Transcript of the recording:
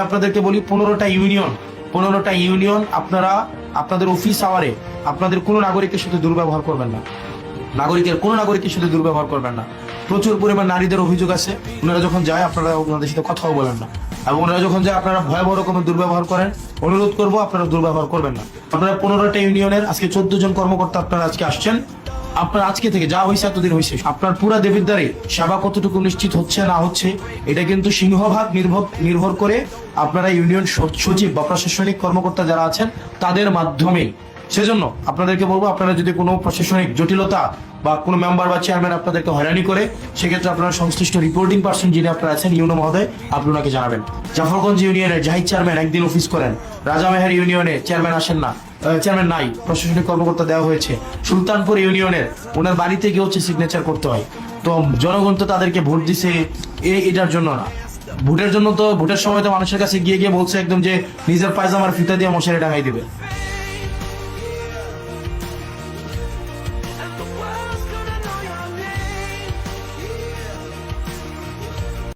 আপনাদেরকে বলি 15টা ইউনিয়ন আপনারা আপনাদের অফিস আওয়ারে আপনাদের কোনো নাগরিকের সাথে দুর্ব্যবহার করবেন না। কোনো নাগরিকের সাথে দুর্ব্যবহার করবেন না। প্রচুর পরিমাণ নারীদের অভিযোগ আছে, ওনারা যখন যায় আপনারা ওনাদের সাথে কথাও বলেন না, এবং ওনারা যখন যায় আপনারা ভয়াবহ রকমের দুর্ব্যবহার করেন। অনুরোধ করবো আপনারা দুর্ব্যবহার করবেন না। আপনারা 15টা ইউনিয়নের আজকে 14 জন কর্মকর্তা আপনারা আজকে আসছেন। আপনার আজকে থেকে যা হয়েছে এতদিন হয়েছে, আপনার পুরা দেবিদ্বারে সেবা কতটুকু নিশ্চিত হচ্ছে না হচ্ছে এটা কিন্তু সিংহভাগ নির্ভর করে আপনারা ইউনিয়ন সচিব বা প্রশাসনিক কর্মকর্তা যারা আছেন তাদের মাধ্যমে। সেজন্য আপনাদেরকে বলবো, আপনারা যদি কোনো প্রশাসনিক জটিলতা বা কোনো মেম্বার বা চেয়ারম্যান আপনাদেরকে হয়রানি করে, সেক্ষেত্রে আপনারা সংশ্লিষ্ট রিপোর্টিং পার্সন যিনি আপনারা আছেন ইউনো মহোদয়, আপনি ওনাকে জানাবেন। জাফরগঞ্জ ইউনিয়নের জাহিদ চেয়ারম্যান একদিন অফিস করেন, রাজামেহের ইউনিয়নে চেয়ারম্যান আসেন না, চেয়ারম্যান নাই, প্রশাসনিক কর্মকর্তা দেওয়া হয়েছে। সুলতানপুর ইউনিয়নের ওনার বাড়িতে গিয়ে হচ্ছে সিগনেচার করতে হয়। তো জনগণ তো তাদেরকে ভোট দিছে এটার জন্য না, ভোটের জন্য। তো ভোটের সময় তো মানুষের কাছে গিয়ে বলছে একদম যে নিজের পায়জামার ফিতা দিয়ে মশারি টাঙাই দিবে।